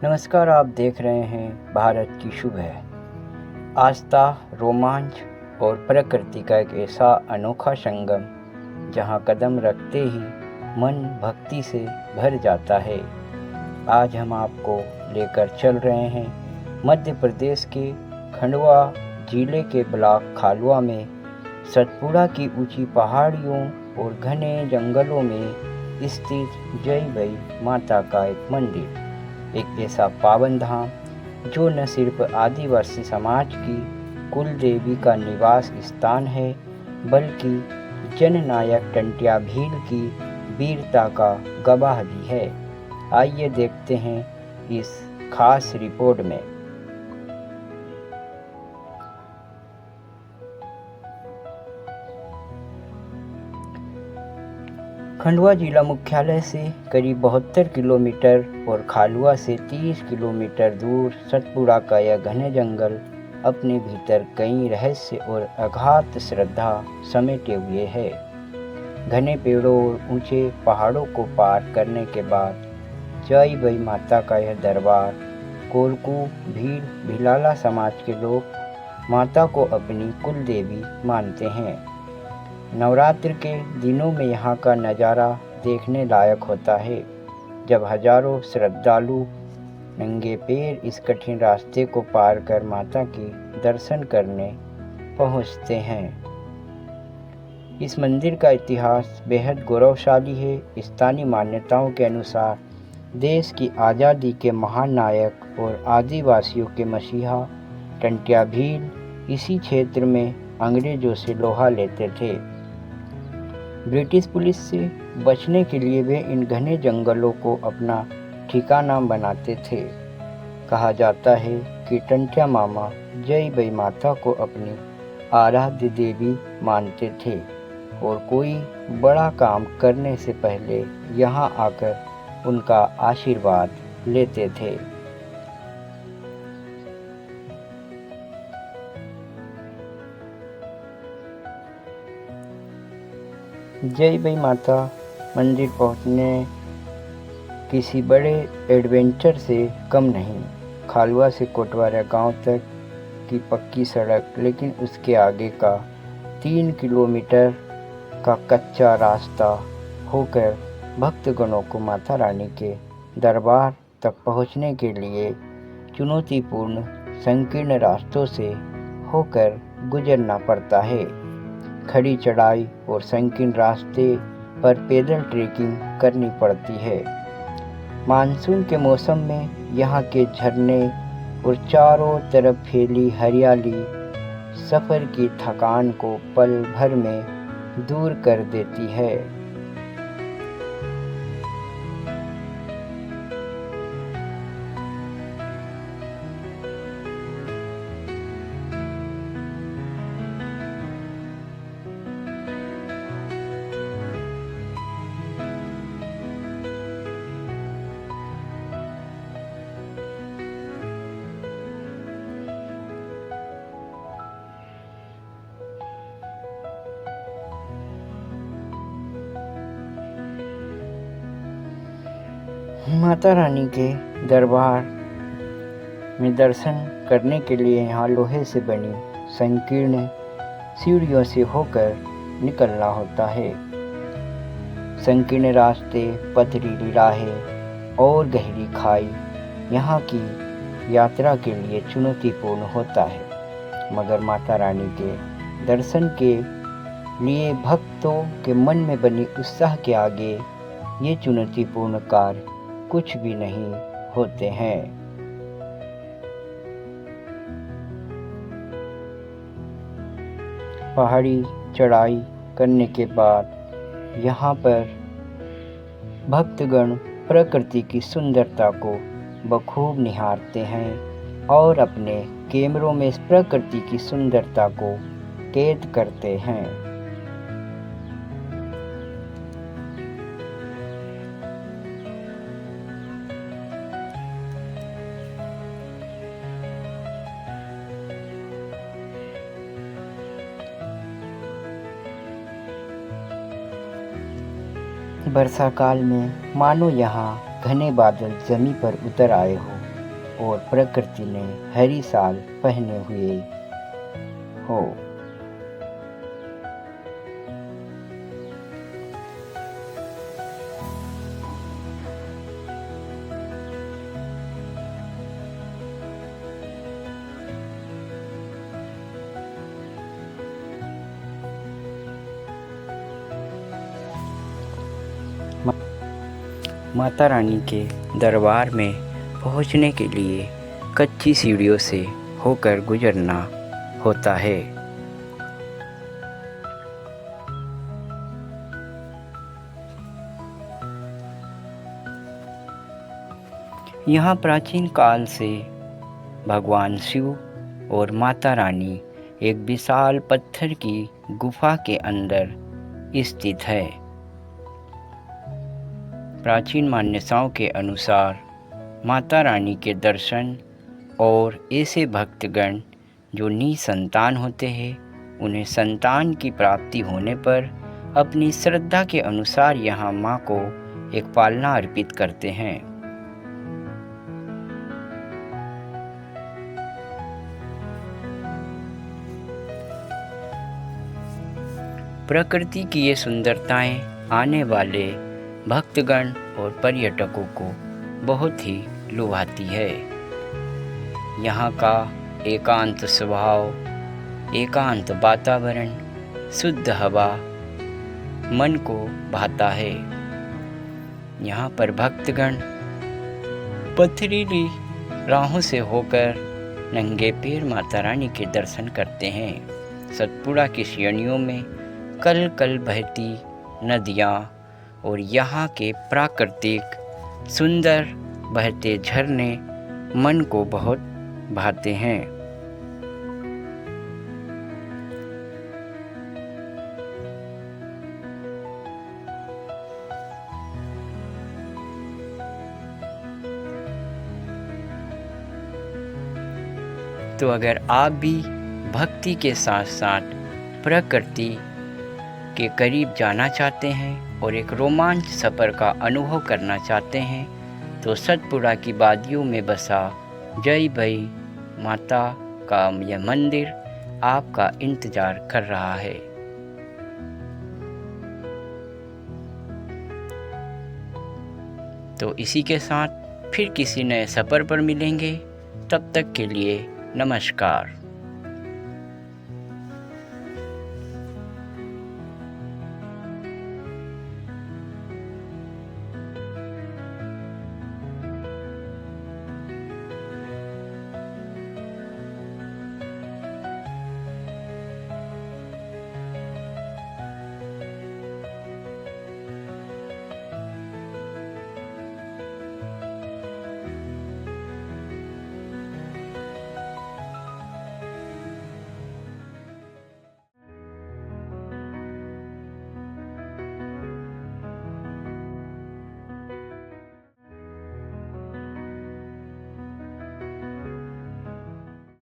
नमस्कार, आप देख रहे हैं भारत की सुबह। आस्था, रोमांच और प्रकृति का एक ऐसा अनोखा संगम जहां कदम रखते ही मन भक्ति से भर जाता है। आज हम आपको लेकर चल रहे हैं मध्य प्रदेश के खंडवा जिले के ब्लॉक खालवा में सतपुड़ा की ऊंची पहाड़ियों और घने जंगलों में स्थित जय भई माता का एक मंदिर। एक ऐसा पावन धाम जो न सिर्फ आदिवासी समाज की कुल देवी का निवास स्थान है, बल्कि जननायक टंट्या भील की वीरता का गवाह भी है। आइए देखते हैं इस खास रिपोर्ट में। खंडवा जिला मुख्यालय से करीब 72 किलोमीटर और खालवा से 30 किलोमीटर दूर सतपुड़ा का यह घने जंगल अपने भीतर कई रहस्य और अगाध श्रद्धा समेटे हुए है। घने पेड़ों और ऊंचे पहाड़ों को पार करने के बाद जय भई माता का यह दरबार कोलकू भील भिलाला समाज के लोग माता को अपनी कुल देवी मानते हैं। नवरात्र के दिनों में यहाँ का नज़ारा देखने लायक होता है, जब हजारों श्रद्धालु नंगे पैर इस कठिन रास्ते को पार कर माता की दर्शन करने पहुँचते हैं। इस मंदिर का इतिहास बेहद गौरवशाली है। स्थानीय मान्यताओं के अनुसार देश की आज़ादी के महान नायक और आदिवासियों के मसीहा टंट्या भील इसी क्षेत्र में अंग्रेजों से लोहा लेते थे। ब्रिटिश पुलिस से बचने के लिए वे इन घने जंगलों को अपना ठिकाना बनाते थे। कहा जाता है कि टंट्या मामा जय भई माता को अपनी आराध्य देवी मानते थे और कोई बड़ा काम करने से पहले यहाँ आकर उनका आशीर्वाद लेते थे। जय भई माता मंदिर पहुंचने किसी बड़े एडवेंचर से कम नहीं। खालवा से कोटवारा गांव तक की पक्की सड़क, लेकिन उसके आगे का 3 किलोमीटर का कच्चा रास्ता होकर भक्तगणों को माता रानी के दरबार तक पहुंचने के लिए चुनौतीपूर्ण संकीर्ण रास्तों से होकर गुजरना पड़ता है। खड़ी चढ़ाई और संकीर्ण रास्ते पर पैदल ट्रेकिंग करनी पड़ती है। मानसून के मौसम में यहाँ के झरने और चारों तरफ फैली हरियाली सफ़र की थकान को पल भर में दूर कर देती है। माता रानी के दरबार में दर्शन करने के लिए यहाँ लोहे से बनी संकीर्ण सीढ़ियों से होकर निकलना होता है। संकीर्ण रास्ते, पथरीली राहें और गहरी खाई यहाँ की यात्रा के लिए चुनौतीपूर्ण होता है, मगर माता रानी के दर्शन के लिए भक्तों के मन में बनी उत्साह के आगे ये चुनौतीपूर्ण कार्य कुछ भी नहीं होते हैं। पहाड़ी चढ़ाई करने के बाद यहाँ पर भक्तगण प्रकृति की सुंदरता को बखूब निहारते हैं और अपने कैमरों में इस प्रकृति की सुंदरता को कैद करते हैं। वर्षा काल में मानो यहाँ घने बादल जमीन पर उतर आए हो और प्रकृति ने हरी साल पहने हुए हो। माता रानी के दरबार में पहुंचने के लिए कच्ची सीढ़ियों से होकर गुजरना होता है। यहाँ प्राचीन काल से भगवान शिव और माता रानी एक विशाल पत्थर की गुफा के अंदर स्थित है। प्राचीन मान्यताओं के अनुसार माता रानी के दर्शन और ऐसे भक्तगण जो निसंतान होते हैं, उन्हें संतान की प्राप्ति होने पर अपनी श्रद्धा के अनुसार यहाँ माँ को एक पालना अर्पित करते हैं। प्रकृति की ये सुंदरताएं आने वाले भक्तगण और पर्यटकों को बहुत ही लुभाती है। यहाँ का एकांत स्वभाव, एकांत वातावरण, शुद्ध हवा मन को भाता है। यहाँ पर भक्तगण पथरीली राहों से होकर नंगे पैर माता रानी के दर्शन करते हैं। सतपुड़ा की श्रेणियों में कल कल बहती नदियाँ और यहाँ के प्राकृतिक सुंदर बहते झरने मन को बहुत भाते हैं। तो अगर आप भी भक्ति के साथ साथ प्रकृति के करीब जाना चाहते हैं और एक रोमांच सफ़र का अनुभव करना चाहते हैं, तो सतपुड़ा की वादियों में बसा जय भई माता का यह मंदिर आपका इंतज़ार कर रहा है। तो इसी के साथ फिर किसी नए सफ़र पर मिलेंगे। तब तक के लिए नमस्कार।